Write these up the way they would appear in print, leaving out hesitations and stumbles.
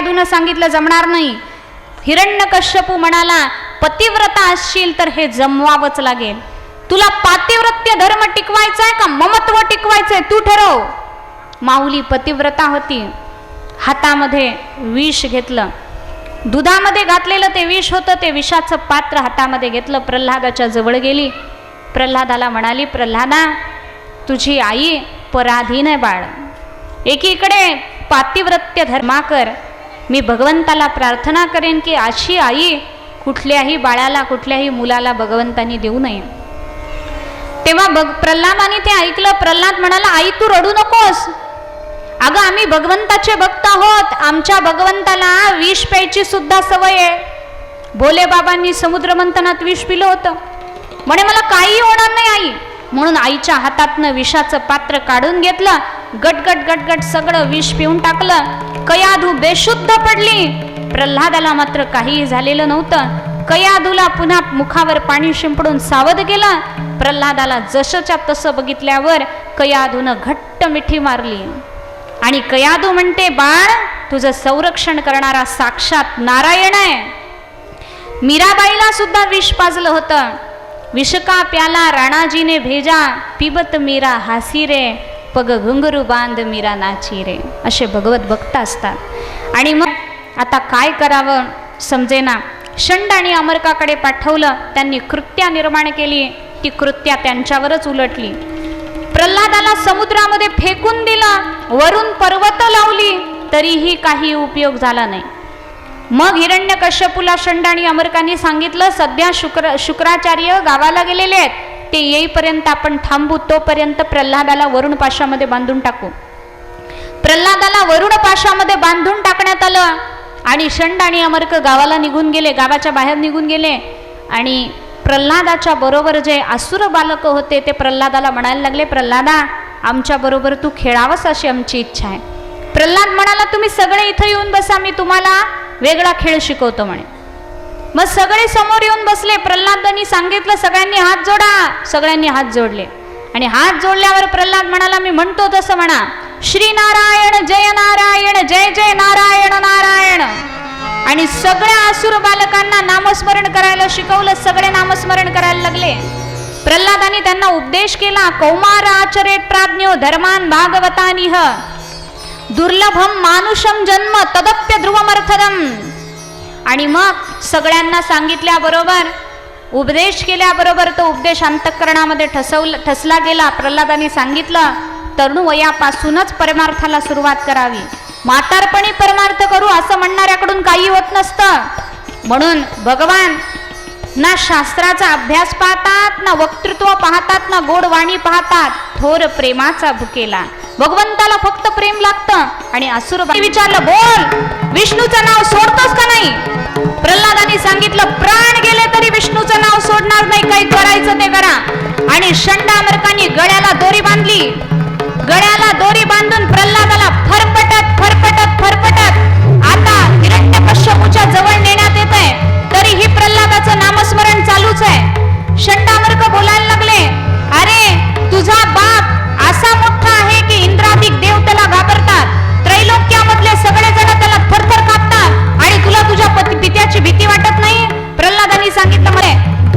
कयाधून सांगितलं जमणार नाही. हिरण्यकश्यपू म्हणाला, पतिव्रता असशील तर हे जमवावंच लागेल. तुला पातिव्रत्य धर्म टिकवायचाय का ममत्व टिकवायचंय तू ठरव. माऊली पतिव्रता होती. हातामध्ये विष घेतलं, दुधामध्ये घातलेलं ते विष होतं. ते विषाचं पात्र हातामध्ये घेतलं, प्रल्हादाच्या जवळ गेली. प्रल्हादाला म्हणाली, प्रल्हादा तुझी आई पराधीन आहे बाळ. एकीकडे पातिव्रत्य धर्माकर, मी भगवंताला प्रार्थना करेन की अशी आई कुठल्याही बाळाला कुठल्याही मुलाला भगवंतानी देऊ नये. तेव्हा प्रल्हादाने ते ऐकलं. प्रल्हाद म्हणाला, आई तू रडू नकोस. अगं आम्ही भगवंताचे भक्त आहोत, आमच्या भगवंताला विष प्यायची सुद्धा सवय आहे. भोले बाबांनी समुद्र मंथनात विष पिलं होतं. म्हणे मला काही होणार नाही आई. म्हणून आईच्या हातातनं विषाचं पात्र काढून घेतलं, गटगट गटगट सगळं विष पिऊन टाकलं. कयाधू बेशुद्ध पडली. प्रल्हादाला मात्र काहीही झालेलं नव्हतं. कयाधूला पुन्हा मुखावर पाणी शिंपडून सावध केलं. प्रल्हादाला जसंच्या तसं बघितल्यावर कयाधूनं घट्ट मिठी मारली आणि कयाधू म्हणते, बाळ तुझं संरक्षण करणारा साक्षात नारायण आहे. मीराबाईला सुद्धा विष पाजलं होतं. विष का प्याला राणाजीने भेजा, पिबत मीरा हासी रे, पग घुंगरू बांध मीरा नाची रे. असे भगवत भक्त असतात. आणि मग आता काय करावं समजेना. षंड आणि अमरकाकडे पाठवलं. त्यांनी कृत्या निर्माण केली. ती कृत्या त्यांच्यावरच उलटली. प्रल्हादाला समुद्रामध्ये फेकून दिलं, वरून पर्वत लावली, तरीही काही उपयोग झाला नाही. मग हिरण्यकश्यपूला षंड आणि अमरकांनी सांगितलं, सध्या शुक्राचार्य गावाला गेलेले आहेत, ते येईपर्यंत आपण थांबू, तोपर्यंत प्रल्हादाला वरुण पाशामध्ये बांधून टाकू. प्रल्हादाला वरुण पाशामध्ये बांधून टाकण्यात आलं आणि षंड आणि अमरक गावाला निघून गेले, गावाच्या बाहेर निघून गेले. आणि प्रल्हादाच्या बरोबर जे असुर बालक होते ते प्रल्हादाला म्हणायला लागले, प्रल्हादा आमच्या बरोबर तू खेळावंस अशी आमची इच्छा आहे. प्रल्हाद म्हणाला, तुम्ही सगळे इथं येऊन बसा, मी तुम्हाला वेगळा खेळ शिकवतो म्हणे. मग सगळे समोर येऊन बसले. प्रल्हादांनी सांगितलं, सगळ्यांनी हात जोडा. सगळ्यांनी हात जोडले आणि हात जोडल्यावर प्रल्हाद म्हणाला, मी म्हणतो तसं म्हणा, श्री नारायण जय नारायण, जय जय नारायण नारायण. आणि सगळ्या असुर बालकांना नामस्मरण करायला शिकवलं. सगळे नामस्मरण करायला लागले. प्रल्हादांनी त्यांना उपदेश केला, कौमार आचरेत प्राज्ञो धर्मान भागवतानिह, दुर्लभम मानुषम जन्म तदप्य ध्रुवमर्थदम. आणि मग सगळ्यांना सांगितल्याबरोबर, उपदेश केल्याबरोबर तो उपदेश अंतःकरणामध्ये ठसला गेला. प्रल्हादांनी सांगितलं, तरुण वयापासूनच परमार्थाला सुरुवात करावी. म्हातारपणी परमार्थ करू असं म्हणणाऱ्याकडून काही होत नसतं. म्हणून भगवान ना शास्त्राचा अभ्यास पाहतात, ना वक्तृत्व पाहतात, ना गोड वाणी पाहतात, थोर प्रेमाचा भुकेला. भगवंताला फक्त प्रेम लागतं. आणि असुर विचारलं, बोल विष्णूचं नाव सोडतोस का नाही? प्रल्हादांनी सांगितलं, प्राण गेले तरी विष्णूचं नाव सोडणार नाही, काही करायचं ते करा. आणि षंडामर्कांनी गळ्याला दोरी बांधली. गळ्याला दोरी बांधून प्रल्हादाला फरफटत फरफटत फरफटत आता हिरण्यकश्यपूच्या जवळ नेण्यात येत आहे. तरीही प्रल्हादाचं नामस्मरण चालूच आहे. षंडामर्क बोलायला लागले, अरे तुझा बाप असा मोठा आहे की इंद्रादिक देव त्याला घाबरतात, त्रैलोक्यामधले सगळे जण त्याला थरथर कापतात, आणि तुला तुझ्या पित्याची भीती वाटत नाही? प्रल्हादांनी सांगितलं, मरे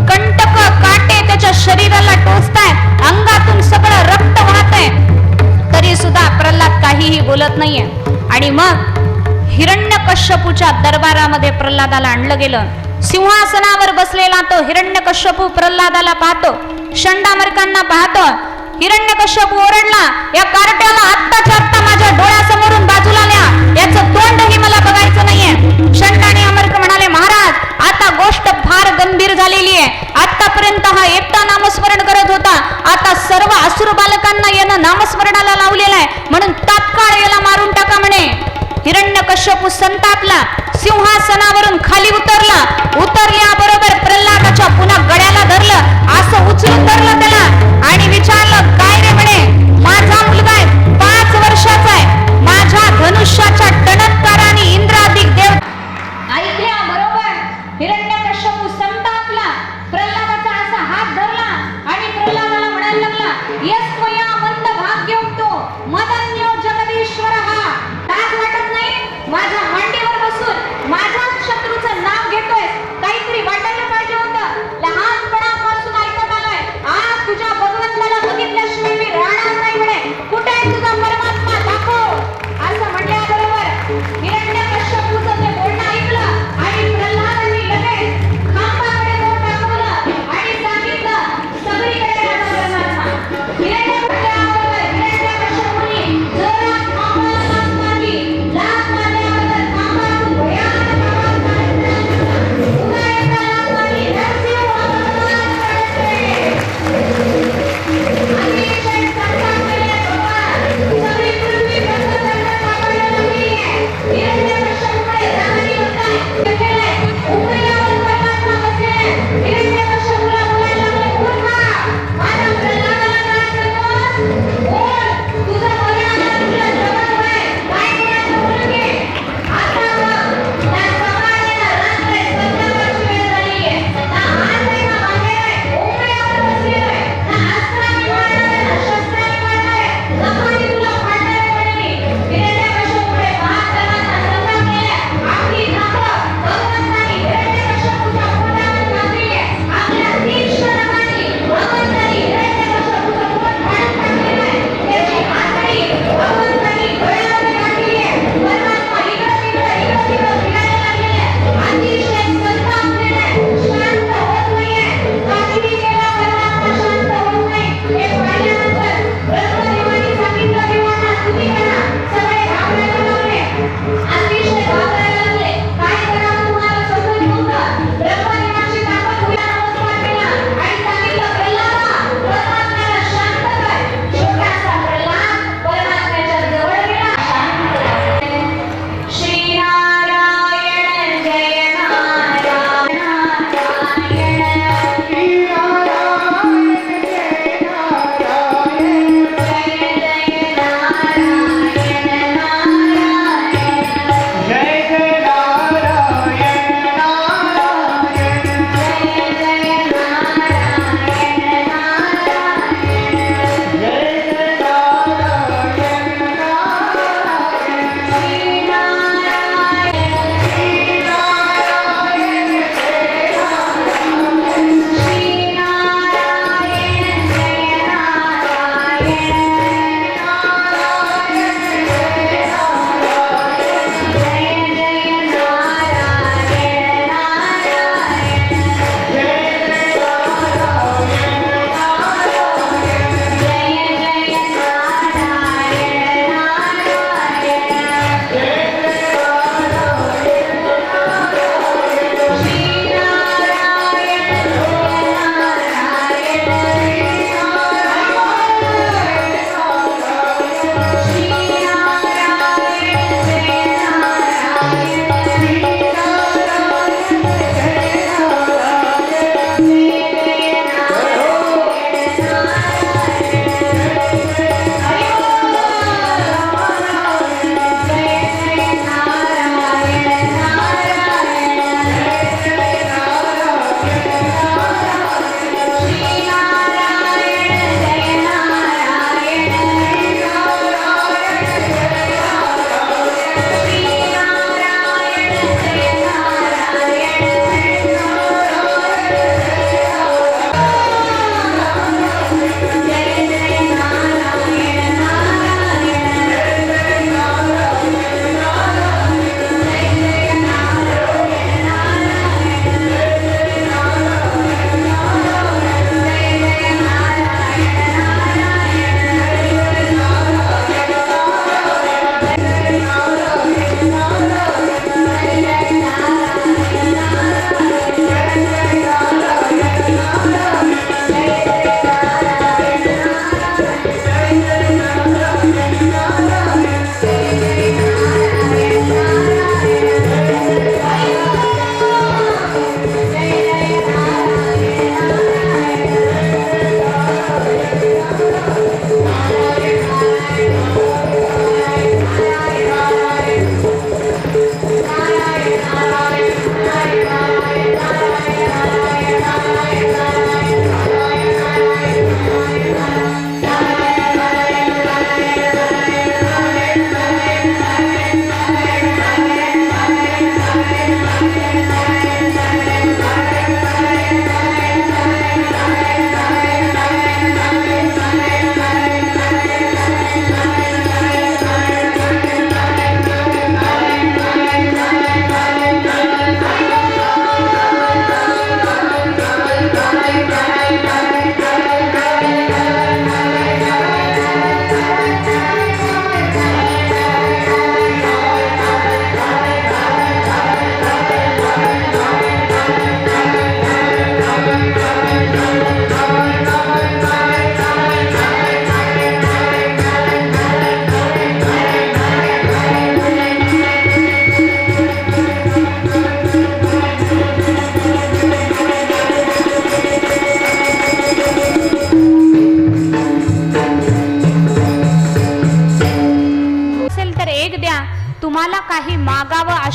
कंटक काटे त्याच्या शरीराला टोचतायत, अंगातून सगळं रक्त वाहतंय, तरी सुद्धा प्रल्हाद काहीही बोलत नाहीये. आणि मग हिरण्यकश्यपूच्या दरबारामध्ये प्रल्हादाला आणलं गेलं. सिंहासनावर बसलेला तो हिरण्यकश्यपू प्रल्हादाला पाहतो, षंडामर्कांना पाहतो. हिरण्यकश्यपू ओरडला, या कार्ट्याला आत्ताच्या आत्ता माझ्या डोळ्यासमोरून बाजूला न्या, याचं तोंडही मला बघायचं नाहीये. षंड आणि अमर्क म्हणाले, महाराज आता गोष्ट फार गंभीर झालेली आहे. आतापर्यंत हा एकटा नामस्मरण करत होता, आता सर्व असुर बालकांना यानं नामस्मरणाला लावलेला आहे, म्हणून तात्काळ याला मारून टाका म्हणे. हिरण्यकश्यपू संतापला, सिंहासनावरून खाली उतरला. उतरल्याबरोबर प्रल्हादाच्या पुन्हा गळ्याला धरलं, असं उचलून धरलं त्याला आणि विचारलं, काय रे म्हणे? माझा मुलगा आहे, 5 वर्षाचा आहे, माझ्या धनुष्याच्या टणत्काराने इंद्रादिक देव ऐकल्याबरोबर हिरण्यकश्यपू संतापला. प्रल्हादाचा असा हात धरला आणि प्रल्हादाला म्हणायला लागला, यस त्वया मंद भाग्योक्तो मदन्यो जगदीश्वरः. लाज वाटत नाही? माझ्या मांडीवर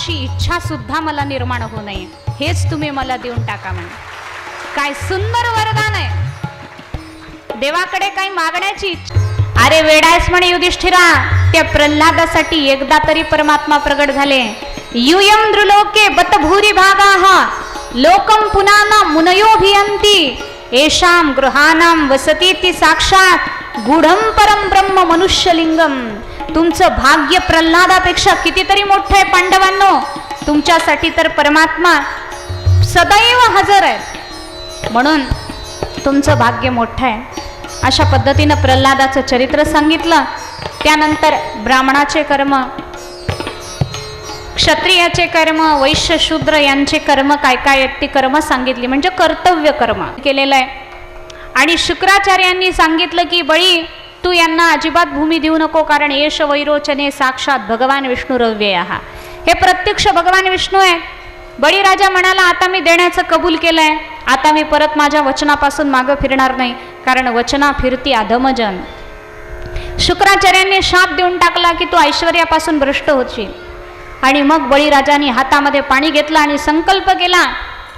अशी इच्छा सुद्धा मला निर्माण होऊ नये, हेच तुम्ही मला देऊन टाका म्हणे. काय सुंदर वरदान आहे. देवाकडे काही मागण्याची इच्छा. अरे वेडायस म्हणे युधिष्ठिरा, त्या प्रल्हादासाठी एकदा तरी परमात्मा प्रगट झाले. यूयं नृलोके बत भूरी भागाः लोकं पुनाना मुनयोभियन्ति येषां गृहाणां वसतीति साक्षात गूढं परम ब्रह्म मनुष्यलिंगम. तुमचं भाग्य प्रल्हादापेक्षा कितीतरी मोठं आहे पांडवांनो. तुमच्यासाठी तर परमात्मा सदैव हजर आहे, म्हणून तुमचं भाग्य मोठं आहे. अशा पद्धतीनं प्रल्हादाचं चरित्र सांगितलं. त्यानंतर ब्राह्मणाचे कर्म, क्षत्रियाचे कर्म, वैश्य शूद्र यांचे कर्म काय काय आहेत ती कर्म सांगितली, म्हणजे कर्तव्य कर्म केलेलं आहे. आणि शुक्राचार्यांनी सांगितलं की बळी तू यांना अजिबात भूमी देऊ नको, कारण येश वैरोचने साक्षात भगवान विष्णुरव्ययः. हे प्रत्यक्ष भगवान विष्णू आहे. बळीराजा म्हणाला आता मी देण्याचं कबूल केलंय, आता मी परत माझ्या वचनापासून मागं फिरणार नाही, कारण वचना फिरती अधमजन. शुक्राचार्यांनी शाप देऊन टाकला की तू ऐश्वर्यापासून भ्रष्ट होशील. आणि मग बळीराजाने हातामध्ये पाणी घेतलं आणि संकल्प केला,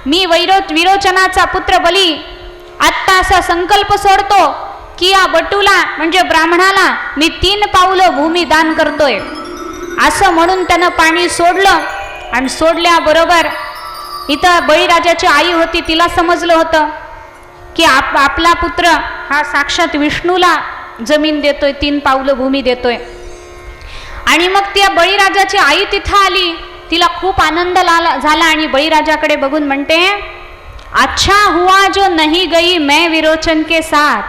मी विरोचनाचा पुत्र बली आत्ता असा संकल्प सोडतो की या बटूला म्हणजे ब्राह्मणाला मी 3 पावलं भूमी दान करतोय. असं म्हणून त्यानं पाणी सोडलं. आणि सोडल्याबरोबर इथं बळीराजाची आई होती, तिला समजलं होतं की आपला पुत्र हा साक्षात विष्णूला जमीन देतोय, 3 पावलं भूमी देतोय. आणि मग त्या बळीराजाची आई तिथं आली, तिला खूप आनंद झाला आणि बळीराजाकडे बघून म्हणते, अच्छा हुआ जो नहीं गई मैं विरोचन के साथ.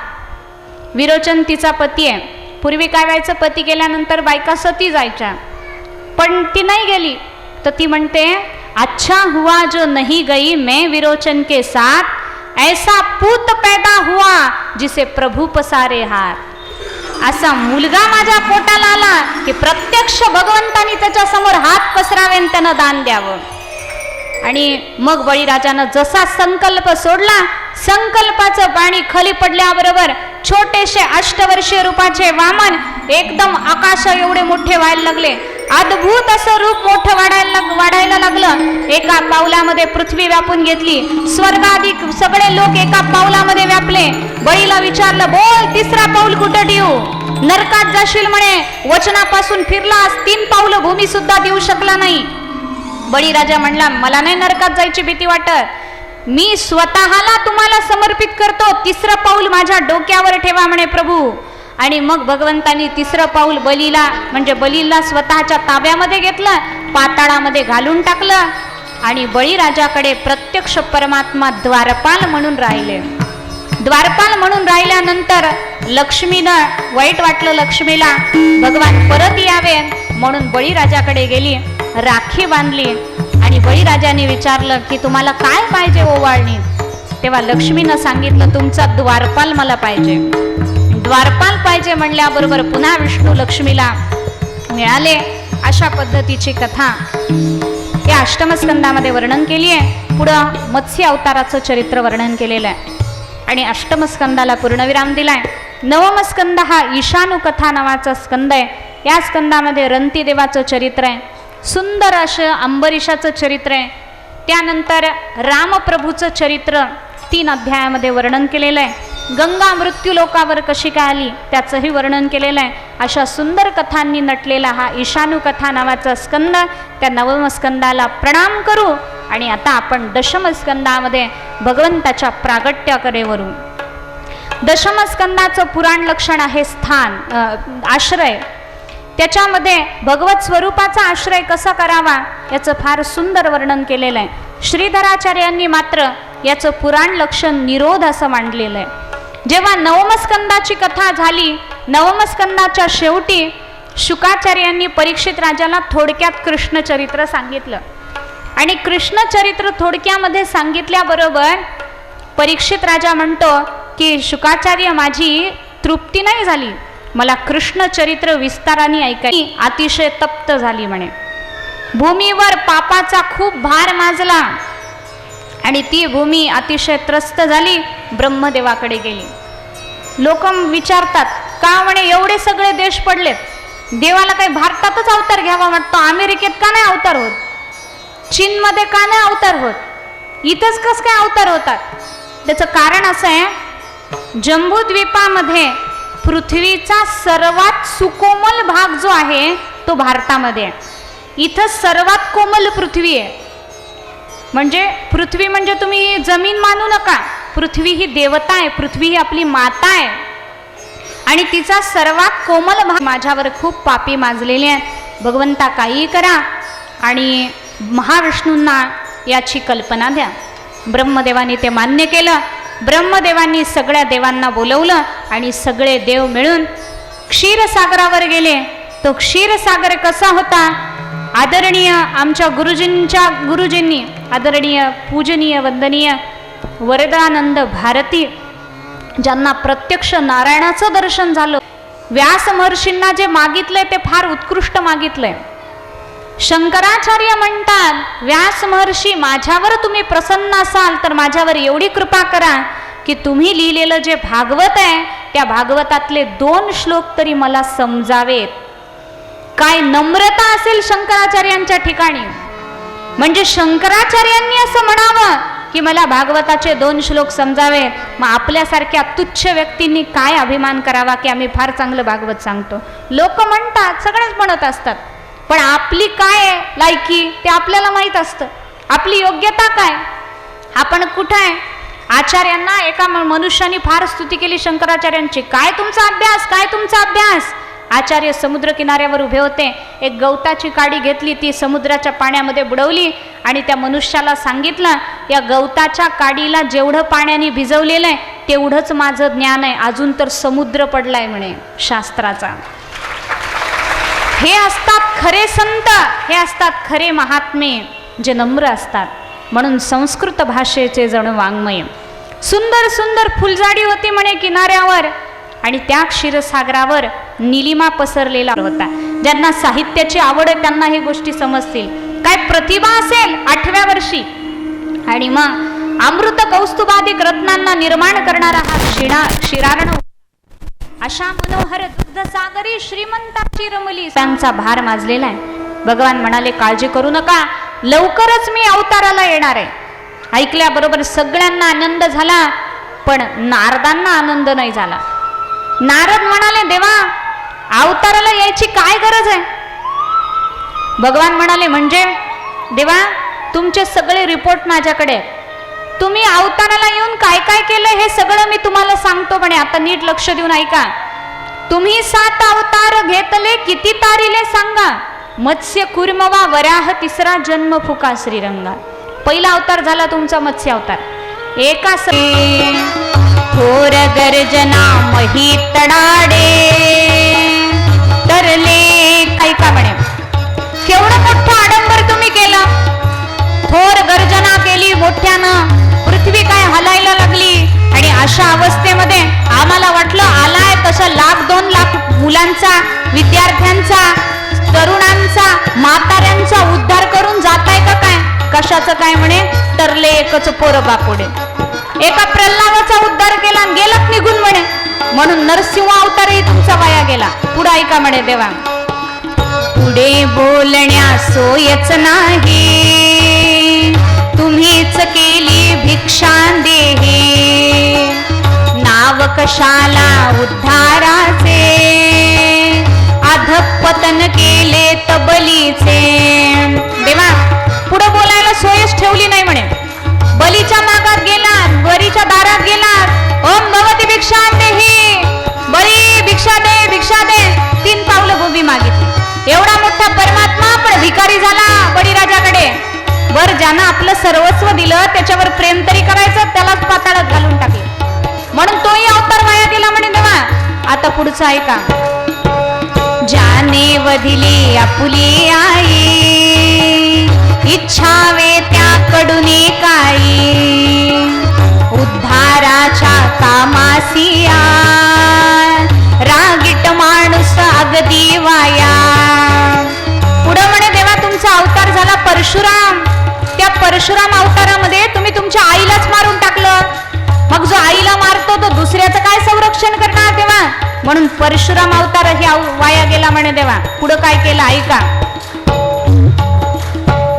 विरोचन तिचा पती आहे. पूर्वी काय व्हायचं, पती गेल्यानंतर बायका सती जायच्या, पण ती नाही गेली. तर ती म्हणते, अच्छा हुआ जो नहीं गई मैं विरोचन के साथ, ऐसा पूत पैदा हुआ जिसे प्रभु पसारे हात. असा मुलगा माझ्या पोटाला आला की प्रत्यक्ष भगवंतानी त्याच्या समोर हात पसरावे आणि त्यानं दान द्यावं. आणि मग बळीराजानं जसा संकल्प सोडला, संकल्पाचं पाणी खाली पडल्याबरोबर छोटेसे 8 वर्षीय रूपाचे वामन एकदम आकाश एवढे मोठे व्हायला लागले. अद्भुत असं रूप मोठं वाढायला लागलं. एका पावलामध्ये पृथ्वी व्यापून घेतली. स्वर्गाधिक सगळे लोक एका पावलामध्ये व्यापले. बळीला विचारलं, बोल 3रा पाऊल कुठं ठेवू? नरकात जाशील म्हणे. वचनापासून फिरलास, 3 पावलं भूमी सुद्धा देऊ शकला नाही. बळीराजा म्हणला, मला नाही नरकात जायची भीती वाटत, मी स्वतःला तुम्हाला समर्पित करतो. 3रं पाऊल माझ्या डोक्यावर ठेवा म्हणे प्रभू. आणि मग भगवंतानी 3रं पाऊल बलीला स्वतःच्या ताब्यामध्ये घेतलं, पाताळामध्ये घालून टाकलं. आणि बळीराजाकडे प्रत्यक्ष परमात्मा द्वारपाल म्हणून राहिले. द्वारपाल म्हणून राहिल्यानंतर लक्ष्मीनं वाईट वाटलं, लक्ष्मीला भगवान परत यावे म्हणून बळीराजाकडे गेली, राखी बांधली. आणि बळीराजाने विचारलं की तुम्हाला काय पाहिजे ओवाळणी? तेव्हा लक्ष्मीनं सांगितलं, तुमचा द्वारपाल मला पाहिजे. द्वारपाल पाहिजे म्हणल्याबरोबर पुन्हा विष्णू लक्ष्मीला मिळाले. अशा पद्धतीची कथा या अष्टमस्कंदामध्ये वर्णन केली आहे. पुढं मत्स्य अवताराचं चरित्र वर्णन केलेलं आहे आणि अष्टमस्कंदाला पूर्णविराम दिलाय. नवमस्कंद हा ईशानू कथा नावाचा स्कंद आहे. या स्कंदामध्ये रंती देवाचं चरित्र आहे, सुंदर असं अंबरीशाचं चरित्र आहे. त्यानंतर रामप्रभूचं चरित्र 3 अध्यायामध्ये वर्णन केलेलं आहे. गंगा मृत्यू लोकावर कशी काय आली त्याचंही वर्णन केलेलं आहे. अशा सुंदर कथांनी नटलेला हा ईशानू कथा नावाचा स्कंद, त्या नवमस्कंदाला प्रणाम करू. आणि आता आपण दशमस्कंदामध्ये भगवंताच्या प्रागट्याकडे वरू. दशमस्कंदाचं पुराण लक्षण आहे स्थान, आश्रय. त्याच्यामध्ये भगवत स्वरूपाचा आश्रय कसा करावा याचं फार सुंदर वर्णन केलेलं आहे. श्रीधराचार्यांनी मात्र याचं पुराण लक्षण निरोध असं मांडलेलं आहे. जेव्हा नवमस्कंदाची कथा झाली, नवमस्कंदाच्या शेवटी शुकाचार्यांनी परीक्षित राजाला थोडक्यात कृष्णचरित्र सांगितलं. आणि कृष्णचरित्र थोडक्यामध्ये सांगितल्याबरोबर परीक्षित राजा म्हणतो की शुकाचार्य, माझी तृप्ती नाही झाली, मला कृष्णचरित्र विस्ताराने ऐकायची. अतिशय तप्त झाली म्हणे. भूमीवर पापाचा खूप भार माजला आणि ती भूमी अतिशय त्रस्त झाली. ब्रह्मदेवाकडे गेली. लोक विचारतात, का म्हणे एवढे सगळे देश पडलेत, देवाला काही भारतातच अवतार घ्यावा वाटतो, अमेरिकेत का नाही अवतार होत? चीनमध्ये का नाही अवतार होत, इथंच कस काय अवतार होतात? त्याचं कारण असं आहे, जम्बूद्वीपामध्ये पृथ्वीचा सर्वात सुकोमल भाग जो आहे तो भारतामध्ये आहे. इथं सर्वात कोमल पृथ्वी आहे. म्हणजे पृथ्वी म्हणजे तुम्ही जमीन मानू नका, पृथ्वी ही देवता आहे, पृथ्वी ही आपली माता आहे आणि तिचा सर्वात कोमल भाग. माझ्यावर खूप पापी माजलेले आहेत, भगवंता काही करा आणि महाविष्णूंना याची कल्पना द्या. ब्रह्मदेवानी ते मान्य केलं. ब्रह्मदेवांनी सगळ्या देवांना बोलवलं आणि सगळे देव मिळून क्षीरसागरावर गेले. तो क्षीरसागर कसा होता? आदरणीय आमच्या गुरुजींनी आदरणीय पूजनीय वंदनीय वरदानंद भारती, ज्यांना प्रत्यक्ष नारायणाचं दर्शन झालं, व्यास महर्षींना जे मागितलंय ते फार उत्कृष्ट मागितलंय. शंकराचार्य म्हणतात, व्यास महर्षी माझ्यावर तुम्ही प्रसन्न असाल तर माझ्यावर एवढी कृपा करा की तुम्ही लिहिलेलं जे भागवत आहे त्या भागवतातले 2 श्लोक तरी मला समजावेत. काय नम्रता असेल शंकराचार्यांच्या ठिकाणी. म्हणजे शंकराचार्यांनी असं म्हणावं की मला भागवताचे 2 श्लोक समजावेत. मग आपल्यासारख्या तुच्छ व्यक्तींनी काय अभिमान करावा की आम्ही फार चांगलं भागवत सांगतो. लोक म्हणतात, सगळेच म्हणत असतात, पण आपली काय लायकी ते आपल्याला माहीत असतं. आपली योग्यता काय, आपण कुठं आहे. आचार्यांना एका मनुष्याने फार स्तुती केली शंकराचार्यांची. काय तुमचा अभ्यास, काय तुमचा अभ्यास. आचार्य समुद्र किनाऱ्यावर उभे होते. एक गवताची काडी घेतली, ती समुद्राच्या पाण्यामध्ये बुडवली आणि त्या मनुष्याला सांगितलं, या गवताच्या काडीला जेवढं पाण्याने भिजवलेलं आहे तेवढंच माझं ज्ञान आहे, अजून तर समुद्र पडलाय म्हणे शास्त्राचा. हे असतात खरे संत, हे असतात खरे महात्मे जे नम्र असतात. म्हणून संस्कृत भाषेचे जण वाङ्मय. सुंदर सुंदर फुलझाडी होती म्हणे किनाऱ्यावर आणि त्या क्षीरसागरावर निलिमा पसरलेला होता. ज्यांना साहित्याची आवड आहे त्यांना हे गोष्टी समजतील. काय प्रतिभा असेल 8व्या वर्षी आणि मग अमृत कौस्तुभादिक रत्नांना निर्माण करणारा हा क्षीरार्ण, अशा मनोहर दुग्धसागरी श्रीमंताची रमली, त्यांचा भार माजलेला आहे. भगवान म्हणाले, काळजी करू नका, लवकरच मी अवताराला येणार आहे. ऐकल्याबरोबर सगळ्यांना आनंद झाला, पण नारदांना आनंद नाही झाला. नारद म्हणाले, देवा अवताराला यायची काय गरज आहे? भगवान म्हणाले, म्हणजे देवा तुमचे सगळे रिपोर्ट माझ्याकडे आहेत. तुम्ही अवताराला येऊन काय काय केलं हे सगळं मी तुम्हाला सांगतो म्हणे. आता नीट लक्ष देऊन ऐका. तुम्ही 7 अवतार घेतले, किती तारिले सांगा. मत्स्य कुर्मवा वराह, 3रा जन्म फुका श्रीरंगा. पहिला अवतार झाला तुमचा मत्स्य अवतार. एका थोर गर्जना मही तडाडे तरले काय का म्हणे. केवढं मोठं आडंबर तुम्ही केलं. थोर गर्जना केली मोठ्यानं, पृथ्वी काय हलायला लागली आणि अशा अवस्थेमध्ये आम्हाला वाटलं आलाय तशा 1,00,000-2 लाख मुलांचा, विद्यार्थ्यांचा, तरुणांचा, म्हाताऱ्यांचा उद्धार करून जाताय का काय. कशाचं काय म्हणे, तरले एकच पोर बापुडे. एका प्रल्हादाचा उद्धार केला आणि गेलात निघून म्हणे. म्हणून नरसिंह अवतारही तुमचा वाया गेला. पुढे ऐका म्हणे देवा, पुढे बोलण्या सोयच नाही, तुम्हीच केली भिक्षा देहे, नाव कशाला उद्धाराचे, अधपतन केले तबलीचे. देवा पुढे बोलायला सोयच ठेवली नाही म्हणे. बलीच्या मागात गेला, बरीच्या दारात गेला, ओम भगवती भिक्षा देही, बळी भिक्षा दे, भिक्षा दे. 3 पावलं भूमी मागितली. एवढा मोठा परमात्मा पण भिकारी झाला बळीराजाकडे. बर ज्यानं आपलं सर्वस्व दिलं त्याच्यावर प्रेम तरी करायचं, त्यालाच पाताळात घालून टाकले. म्हणून तोही अवतार वाया गेला म्हणे देवा. आता पुढचं ऐका. ज्याने वधिली आपुली आई, इच्छावे त्याकडून काही, उद्धाराच्या कामासिया, रागीट माणूस अगदी वाया. पुढं म्हणे देवा तुमचा अवतार झाला परशुराम. त्या परशुराम अवतारामध्ये तुम्ही तुमच्या आईलाच मारून टाकलं. मग जो आईला मारतो तो दुसऱ्याचं काय संरक्षण करणार तेव्हा. म्हणून परशुराम अवतार हे वाया गेला म्हणे देवा. पुढं काय केलं ऐका.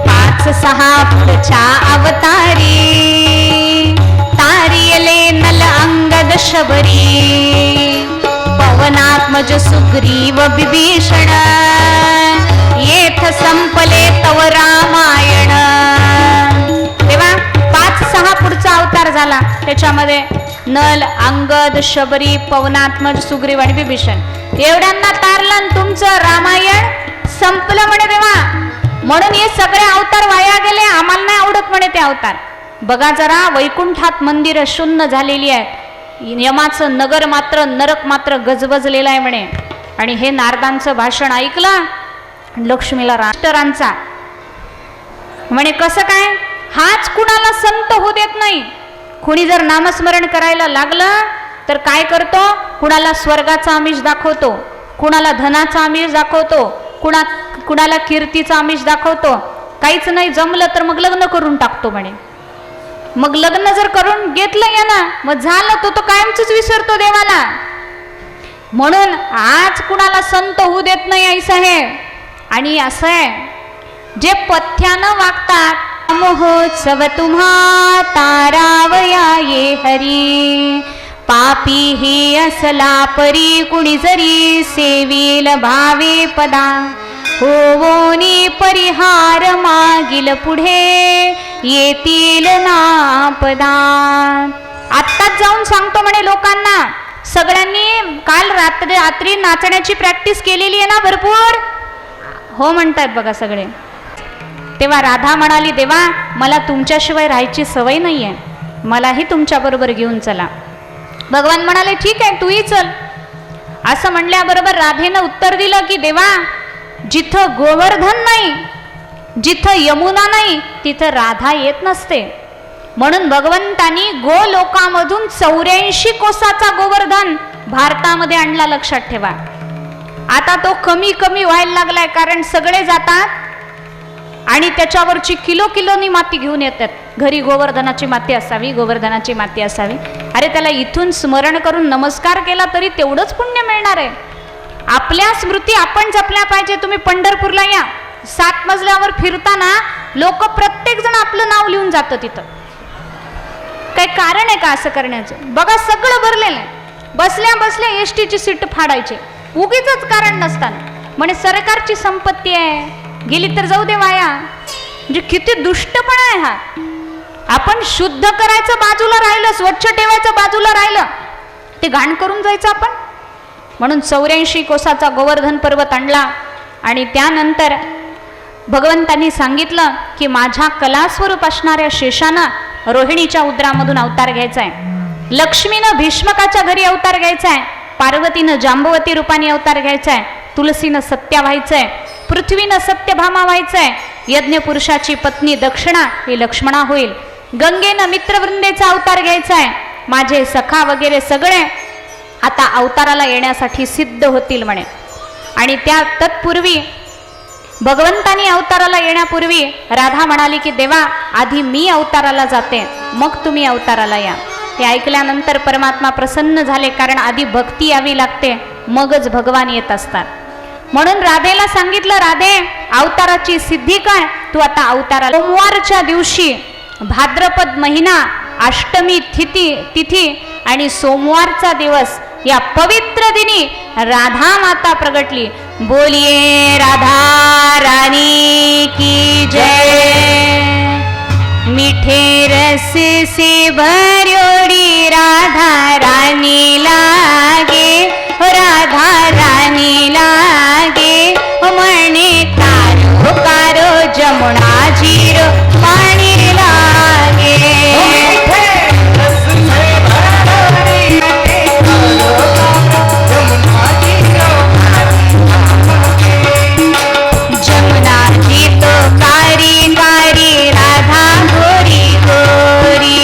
5 5-6 पुढच्या अवतारी, तारियले नल अंगद शबरी, पवनात्मज सुग्रीव विभीषण, येथ संपले तव रामायण. तेव्हा 5-6 पुढचा अवतार झाला. त्याच्यामध्ये नल, अंगद, शबरी, पवनात्मज, सुग्रीव आणि विभीषण एवढ्यांना तारलं आणि तुमचं रामायण संपलं म्हणे. तेव्हा म्हणून हे सगळे अवतार वाया गेले, आम्हाला नाही आवडत म्हणे ते अवतार. बघा जरा, वैकुंठात मंदिरं शून्य झालेली आहेत, यमाचं नगर मात्र, नरक मात्र गजबजलेलं आहे म्हणे. आणि हे नारदांचं भाषण ऐकलं लक्ष्मीला राष्ट्रांचा म्हणे कसं काय, हाच कुणाला संत होऊ देत नाही. कुणी जर नामस्मरण करायला लागलं तर काय करतो, कुणाला स्वर्गाचा आमिष दाखवतो, कुणाला धनाचा आमिष दाखवतो, कुणाला कीर्तीचा आमिष दाखवतो. काहीच नाही जमलं तर मग लग्न करून टाकतो म्हणे. मग लग्न जर करून घेतलं या ना, मग झालं तो कायमच विसरतो देवाला. म्हणून आज कुणाला संत होऊ देत नाही ऐसा आहे. आणि असं आहे, जे पथ्यानं वागतात, महोत्सव तुम्हा तारावया ये हरी, पापी ही असला परी कुणी जरी सेवील भावे पदा, होवोनी परिहार मागील पुढे येतील नापदा. आत्ताच जाऊन सांगतो म्हणे लोकांना, सगळ्यांनी काल रात्री नाचण्याची प्रॅक्टिस केलेली आहे ना भरपूर, हो म्हणतात बघा सगळे. तेव्हा राधा म्हणाली, देवा मला तुमच्याशिवाय राहायची सवय नाही आहे, मलाही तुमच्याबरोबर घेऊन चला. भगवान म्हणाले ठीक आहे तूही चल. असं म्हणल्याबरोबर राधेनं उत्तर दिलं की देवा, जिथं गोवर्धन नाही, जिथं यमुना नाही, तिथं राधा येत नसते. म्हणून भगवंतानी गोलोकामधून 84 कोसाचा गोवर्धन भारतामध्ये आणला, लक्षात ठेवा. आता तो कमी कमी व्हायला लागलाय, कारण सगळे जातात आणि त्याच्यावरची किलोनी माती घेऊन येतात. घरी गोवर्धनाची माती असावी, गोवर्धनाची माती असावी. अरे त्याला इथून स्मरण करून नमस्कार केला तरी तेवढंच पुण्य मिळणार आहे. आपल्या स्मृती आपण जपल्या पाहिजे. तुम्ही पंढरपूरला या, 7 मजल्यावर फिरताना लोक प्रत्येक जण आपलं नाव लिहून जातं तिथं. काही कारण आहे का असं करण्याचं? बघा सगळं भरलेलं आहे. बसल्या बसल्या एसटीची सीट फाडायचे, उगीच कारण नसताना. म्हणे सरकारची संपत्ती आहे, गेली तर जाऊ दे वाया. म्हणजे किती दुष्टपणा आहे हा. आपण शुद्ध करायचं बाजूला राहिलं, स्वच्छ ठेवायचं बाजूला राहिलं, ते घाण करून जायचं आपण. म्हणून 84 कोसाचा गोवर्धन पर्वत आणला आणि त्यानंतर भगवंतांनी सांगितलं की माझ्या कलास्वरूप असणाऱ्या शेषानं रोहिणीच्या उदरामधून अवतार घ्यायचा आहे, लक्ष्मीनं भीष्मकाच्या घरी अवतार घ्यायचा आहे, पार्वतीनं जांबवती रूपाने अवतार घ्यायचा आहे, तुलसीनं सत्या व्हायचंय, पृथ्वीनं सत्यभामा व्हायचंय, यज्ञ पुरुषाची पत्नी दक्षिणा ही लक्ष्मणा होईल, गंगेनं मित्रवृंदेचा अवतार घ्यायचा आहे, माझे सखा वगैरे सगळे आता अवताराला येण्यासाठी सिद्ध होतील म्हणे. आणि त्या तत्पूर्वी भगवंतानी अवताराला येण्यापूर्वी राधा म्हणाली की देवा आधी मी अवताराला जाते, मग तुम्ही अवताराला या. हे ऐकल्यानंतर परमात्मा प्रसन्न झाले, कारण आधी भक्ती यावी लागते, मगच भगवान येत असतात. म्हणून राधेला सांगितलं, राधे अवताराची सिद्धी काय, तू आता अवताराला. सोमवारच्या दिवशी भाद्रपद महिना अष्टमी तिथी आणि सोमवारचा दिवस या पवित्र दिनी राधा माता प्रगटली. बोलिये राधा रानी की जय. मीठे रस से भर्योड़ी राधा रानी लागे, राधा रानी लागे, मणे कारो कारो जमुना जीरो पानी लागे. जमुना जी तो कारी कारी, राधा गोरी गोरी.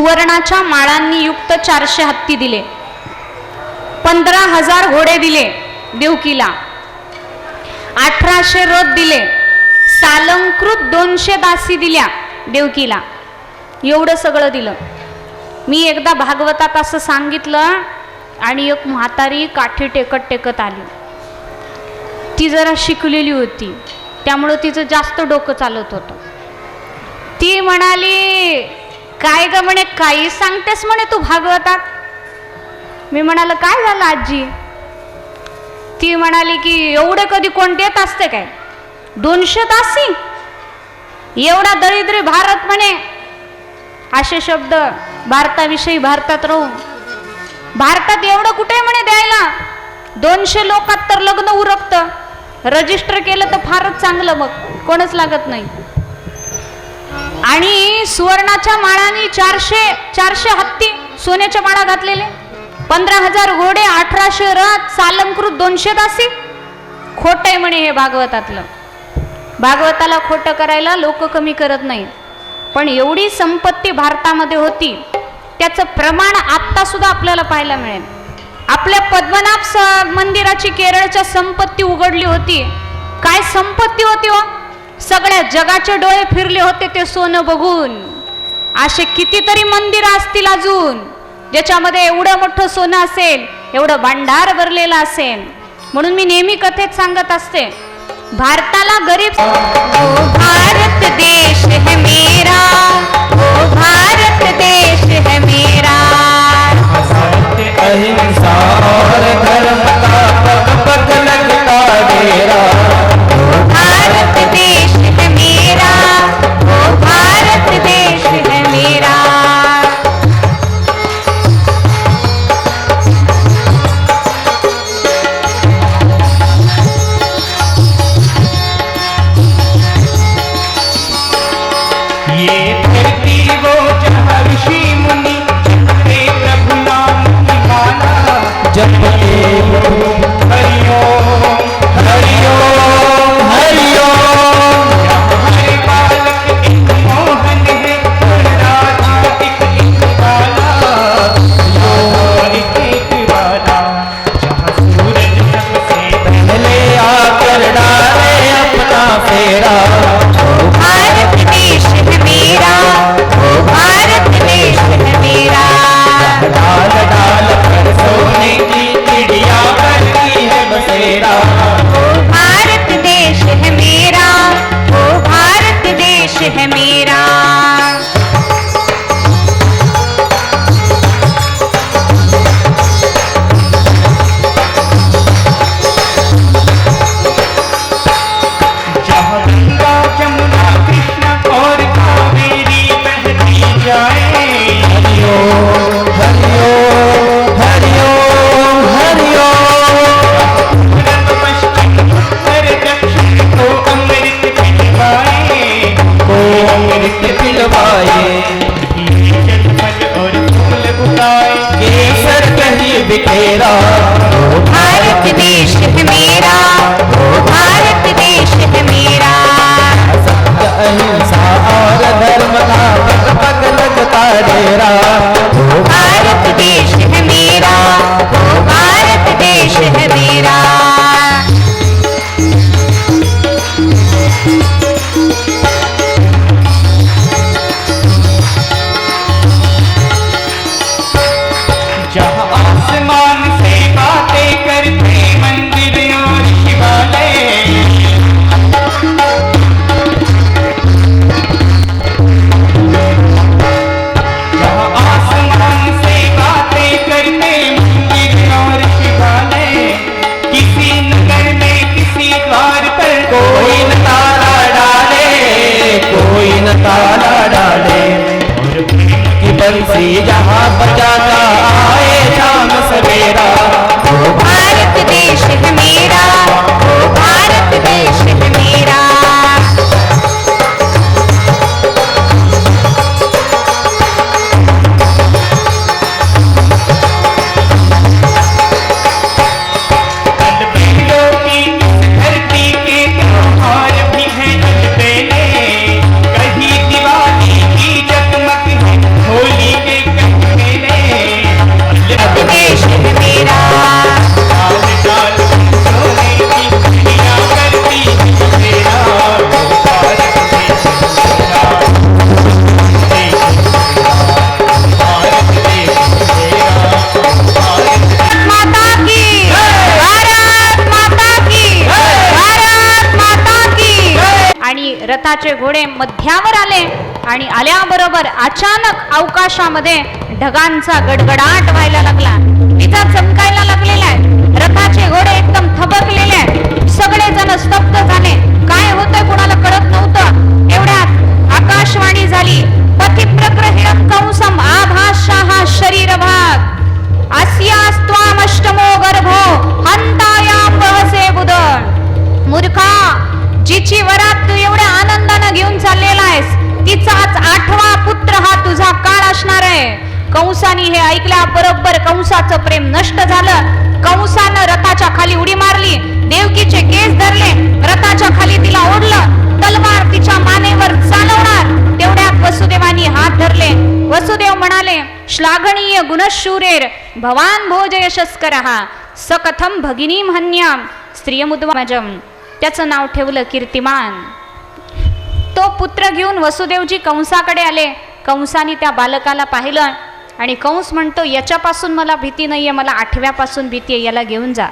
सुवर्णाच्या माळांनी युक्त 400 हत्ती दिले, 15,000 घोडे दिले देवकीला, 1800 रथ दिले, सालंकृत 200 दासी दिल्या देवकीला. एवढं सगळं दिलं. मी एकदा भागवतात असं सांगितलं आणि एक म्हातारी काठी टेकत टेकत आली. ती जरा शिकलेली होती, त्यामुळं तिचं जास्त डोकं चालत होतं. ती म्हणाली, काय ग म्हणे, काही सांगतेस म्हणे तू भागवतात. मी म्हणाल काय झालं आजी. ती म्हणाली की एवढे कधी कोण देत असते काय, 200 दासी, एवढा दरिद्री भारत म्हणे. असे शब्द भारताविषयी भारतात राहून, भारतात एवढं कुठे म्हणे द्यायला. 200 लोकात तर लग्न उरकतं. रजिस्टर केलं तर फारच चांगलं, मग कोणच लागत नाही. आणि सुवर्णाच्या माळांनी 400 हत्ती, सोन्याच्या माळा घातलेले, 15,000 घोडे, 1800 रथ, सालंकृत 200 दासी. खोट आहे म्हणे हे भागवतातलं. भागवताला खोटं करायला लोक कमी करत नाही, पण एवढी संपत्ती भारतामध्ये होती, त्याचं प्रमाण आत्ता सुद्धा आपल्याला पाहायला मिळेल. आपल्या पद्मनाभ मंदिराची केरळच्या संपत्ती उघडली होती. काय संपत्ती होती हो, सगळ्या जगाचे डोळे फिरले होते ते सोनं बघून. असे कितीतरी मंदिर असतील अजून ज्याच्यामध्ये एवढं मोठं सोनं असेल, एवढं भांडार भरलेलं असेल. म्हणून मी नेहमी कथेत सांगत असते, भारताला गरीब, ओ भारत देश है मेरा, ओ भारत देश है मेरा, अहिंसा और धर्म का पग पग लगता डेरा, ओ भारत देश है मेरा, ओ भारत देश है मेरा. ये धरती वो जहाँ ऋषि मुनि जपते प्रभु नाम निभाना, जपते हरिओम हरिओम हरिओम. हरे बालक एक मोहन है, राधा एक बाला, एक बाला. जहाँ सूरज सबसे पहले आकर डाले अपना फेरा, भारत देश है मेरा, ओ भारत देश है मेरा. डाल डाल पर सोने की चिड़िया करती है बसेरा, ओ भारत देश है मेरा, ओ भारत देश है मेरा. जहाँ गंगा जमुना कृष्णा और कावेरी बहती जाए, हरिओम हरिओम हरिओम हरिओम. पश्चिम उत्तर दक्षिण को अमृत पिलवाए, को अमृत पिलवाए. जल फल और फूल उगाए, केसर कहीं बिखेरा, भारत देश है मेरा, ओ भारत देश है मेरा. सत्य अहिंसा और धर्म का पग पग लगता डेरा, भारत देश है मेरा, ओ भारत देश है मेरा. जहाँ आसमान से बातें करते मंदिर और शिवालय, जहाँ आसमान से बातें करते मंदिर और शिवालय. किसी नगर में किसी द्वार पर कोई न ताला रथाचे घोडे मध्यावर आले आणि आल्याबरोबर अचानक अवकाशामध्ये ढगांचा गडगडाट व्हायला लागला, विजा चमकायला लागलेला आहे, रथाचे घोडे एकदम थबकलेले आहेत, सगळे जण स्तब्ध झाले, काय होतंय कुणाला कळत नव्हतं. एवढ्यात आकाशवाणी झाली, पथिप्रग्रहिणं कंसम आभाषः शरीर भाग अस्यास्त्वामष्टमो गर्भो हंतायाम बहसे बुदन. मूर्खा, जिची वरात तू एवढ्या आनंदानं घेऊन चाललेला आहेस, तिचाच 8वा पुत्र हा तुझा काळ असणार आहे. कंसाने हे ऐकल्या बरोबर कंसाचं प्रेम नष्ट झालं. कंसानं रथाच्या खाली उडी मारली, देवकीचे केस धरले, रथाच्या खाली तिला ओढलं, तलवार तिच्या मानेवर चालवणार. तेवढ्यात वसुदेवानी हात धरले. वसुदेव म्हणाले, श्लाघनीय गुणशूरेर भवान भोज यशस्करः सकथम भगिनीं हन्याम स्त्रियमुद्वमजम. त्याचं नाव ठेवलं कीर्तिमान. तो पुत्र घेऊन वसुदेवजी कंसाकडे आले. कंसाने त्या बालकाला पाहिलं आणि कंस म्हणतो, याच्यापासून मला भीती नाहीये, मला 8व्यापासून भीती आहे, याला घेऊन जा.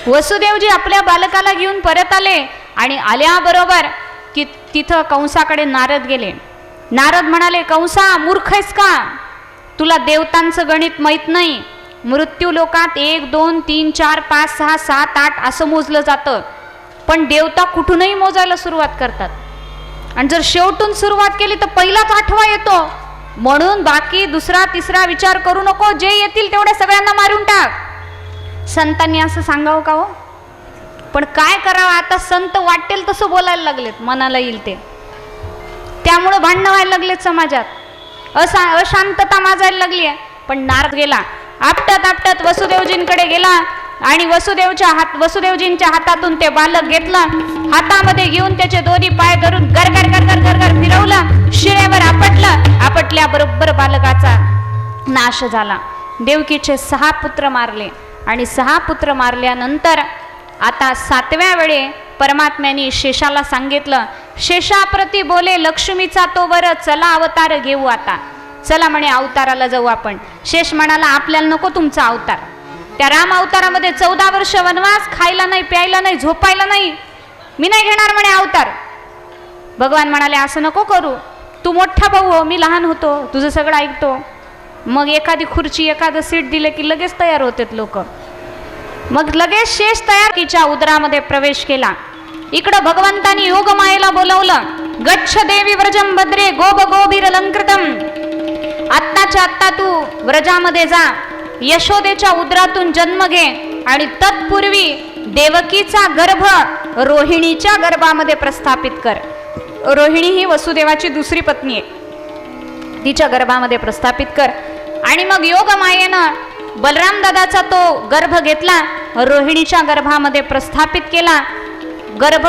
वसुदेवजी आपल्या बालकाला घेऊन परत आले आणि आल्याबरोबर की तिथं कंसाकडे नारद गेले. नारद म्हणाले, कंसा मूर्ख आहेस का? तुला देवतांचं गणित माहीत नाही. मृत्यू लोकात 1 2 3 4 5 6 7 8 असं मोजलं जातं, पण देवता कुठूनही मोजायला सुरुवात करतात आणि जर शेवटून सुरुवात केली तर पहिलाच 8वा येतो. म्हणून बाकी 2रा 3रा विचार करू नको, जे येतील तेवढ्या सगळ्यांना मारून टाक. संतांनी असं सांगावं का हो? पण काय करावं आता, संत वाटेल तसं बोलायला लागलेत, मनाला येईल ते. त्यामुळं भांडणं व्हायला लागलेत समाजात, अशांतता माजायला लागली आहे. पण नारद गेला, आपटत आपटत वसुदेवजींकडे गेला आणि वसुदेवजींच्या हातातून ते बालक घेतलं, हातामध्ये घेऊन त्याचे दोन्ही पाय धरून गरगर गरगर गरगर फिरवलं, शिळेवर आपटलं. आपटल्याबरोबर बालकाचा नाश झाला. देवकीचे 6 पुत्र मारले आणि 6 पुत्र मारल्यानंतर आता 7व्या वेळे परमात्म्याने शेषाला सांगितलं, शेषाप्रती बोले लक्ष्मीचा तो वर चला अवतार घेऊ. आता चला म्हणे अवताराला जाऊ आपण. शेष म्हणाला, आपल्याला नको तुमचा अवतार. त्या राम अवतारामध्ये 14 वर्ष वनवास, खायला नाही, प्यायला नाही, झोपायला नाही, मी नाही घेणार म्हणे अवतार. भगवान म्हणाले, असं नको करू, तू मोठा भाऊ हो, मी लहान होतो, तुझं सगळं ऐकतो. मग एखादी खुर्ची एखादं सीट दिलं की लगेच तयार होतात लोक. मग लगेच शेष तयार उदरामध्ये प्रवेश केला. इकडं भगवंतानी योग मायेला बोलवलं, गच्छ देवी व्रजम भद्रे गोब गोबीर अलंकृतम. आत्ताच्या आत्ता तू व्रजामध्ये जा, यशोदेच्या उदरातून जन्म घे आणि तत्पूर्वी देवकीचा गर्भ रोहिणीच्या गर्भामध्ये प्रस्थापित कर. रोहिणी ही वसुदेवाची 2री पत्नी आहे, तिच्या गर्भामध्ये प्रस्थापित कर. आणि मग योग मायेनं बलराम दादाचा तो गर्भ घेतला, रोहिणीच्या गर्भामध्ये प्रस्थापित केला. गर्भ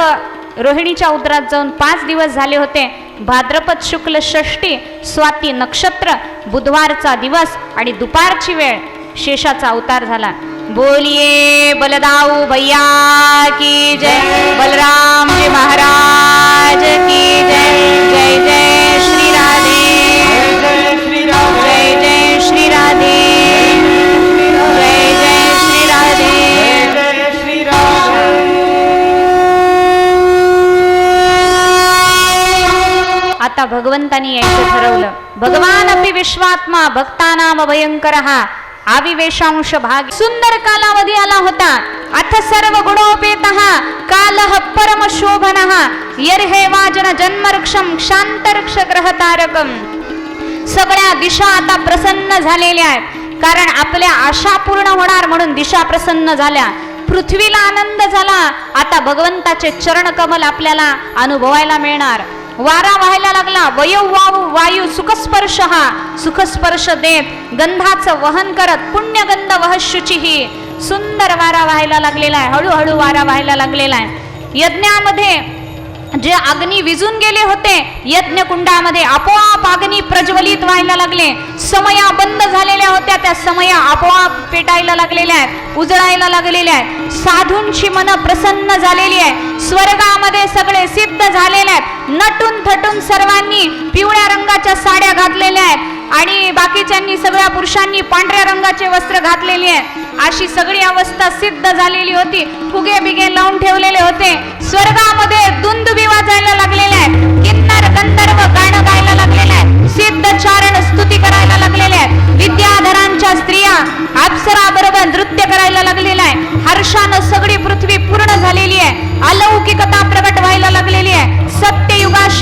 रोहिणीच्या उदरात जाऊन 5 दिवस झाले होते. भाद्रपद शुक्ल षष्ठी, स्वाती नक्षत्र, बुधवारचा दिवस आणि दुपारची वेळ शेषाचा अवतार झाला. बोलिये बलदाऊ भैया की जय, बलरामजी महाराज की जय. जय जय श्री राधे, जय जय श्री राधे, जय जय श्री राधे. आता भगवंतानी यायचं ठरवलं. भगवान अपि विश्वात्मा भक्तानाम भयंकरः आविवेशांश भाग. सुंदर कालावधी आला होता. अथ सर्व गुणोपेतः कालः परम शोभनः यर्हे वाजन जन्मरक्षम शांतरक्ष ग्रहतारकम. सगळ्या दिशा आता प्रसन्न झालेल्या आहेत, कारण आपल्या आशा पूर्ण होणार म्हणून दिशा प्रसन्न झाल्या. पृथ्वीला आनंद झाला. आता भगवंताचे चरण कमल आपल्याला अनुभवायला मिळणार. वारा व्हायला लागला. वायू सुखस्पर्श सुखस्पर्श देत गंधाचं वहन करत पुण्यगंध वहशुचिही. सुंदर वारा व्हायला लागलेला आहे, हळूहळू वारा व्हायला लागलेला आहे. यज्ञामध्ये जे अग्नी विजून गेले होते, यज्ञ कुंडामध्ये आपोआप अग्नी प्रज्वलित व्हायला लागले. समया बंद झालेल्या होत्या, त्या समया आपोआप पेटायला लागलेल्या आहेत, उजळायला लागलेल्या आहेत. साधूंची मन प्रसन्न झालेली आहे. स्वर्गामध्ये सगळे सिद्ध झालेले आहेत. नटून थटून सर्वांनी पिवळ्या रंगाच्या साड्या घातलेल्या आहेत आणि बाकीच्यांनी सगळ्या पुरुषांनी पांढऱ्या रंगाचे वस्त्र घातलेली आहेत. अशी सगळी अवस्था सिद्ध झालेली होती. फुगे बिगे लावून ठेवलेले होते. स्वर्गामध्ये दुंदुबी वाजायला लागलेल्या आहेत.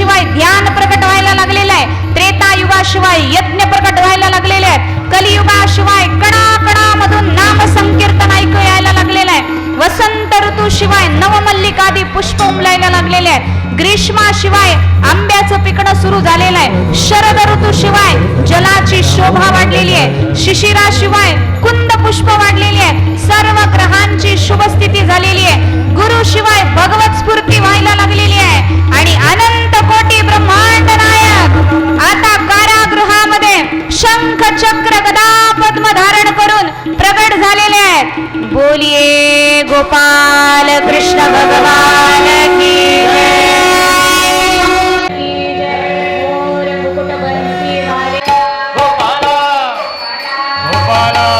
युगाशिवाय ध्यान प्रकट व्हायला लागलेलं आहे, त्रेता युगाशिवाय यज्ञ प्रकट व्हायला लागलेले आहेत, कलियुगाशिवाय कणाकणामधून नाम संकीर्तन ऐकू यायला लागलेलं आहे, वसंत ऋतूशिवाय नवमल्लिकादी पुष्प उमलायला लागलेले आहेत, ग्रीष्माशिवाय आंब्याचं पिकणं सुरू झालेलं आहे, शरद ऋतूशिवाय जलाची शोभा वाढलेली आहे, शिशिराशिवाय कुंद पुष्प वाढलेली आहे, सर्व ग्रहांची शुभ स्थिती झालेली आहे, गुरु शिवाय भगवत स्फूर्ती व्हायला लागलेली आहे आणि अनंत कोटी ब्रह्मांड नायक आता कारागृहामध्ये शंख चक्र गदा पद्म धारण करून प्रगट झालेले आहेत. बोलिये गोपाल कृष्ण भगवान की जय. की जय. मोर मुकुट बंसी वाले गोपाला गोपाला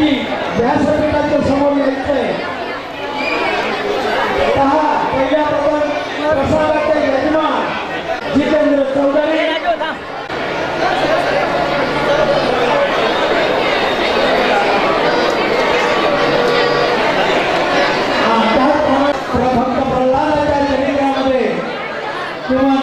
आजी व्यासपीठाच्या समोर यायचंय. पहा पहिल्या प्रसादाचे यजमान जितेंद्र चौधरी. भक्त प्रल्हादाच्या चरित्रामध्ये किंवा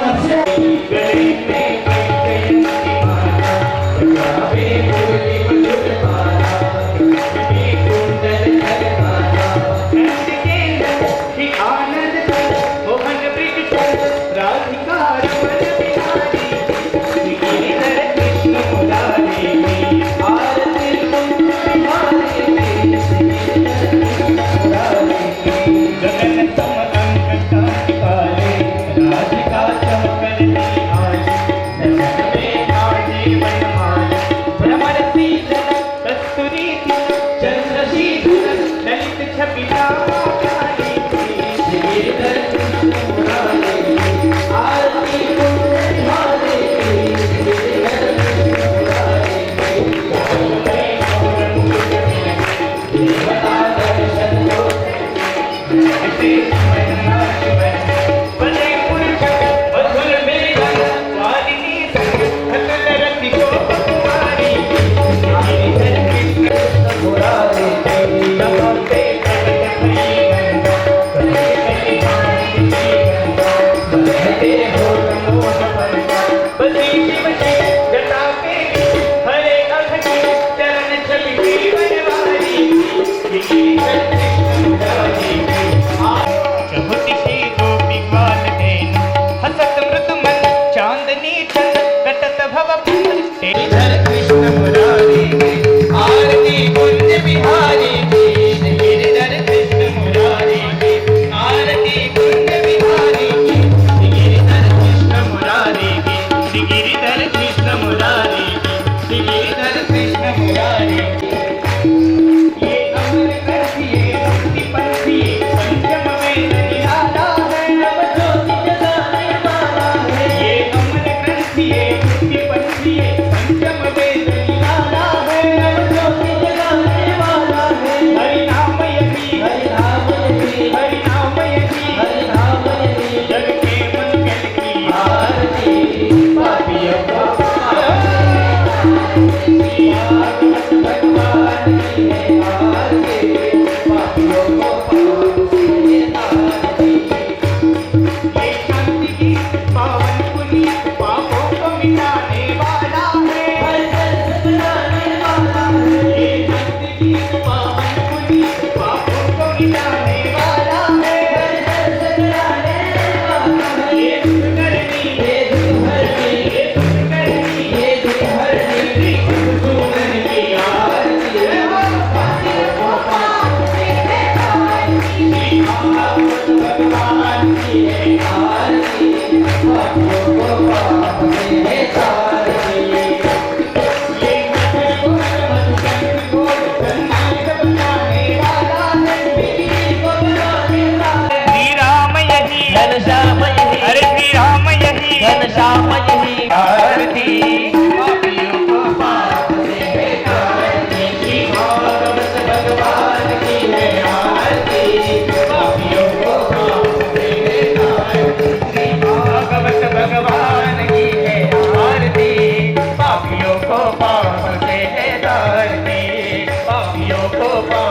पापियों को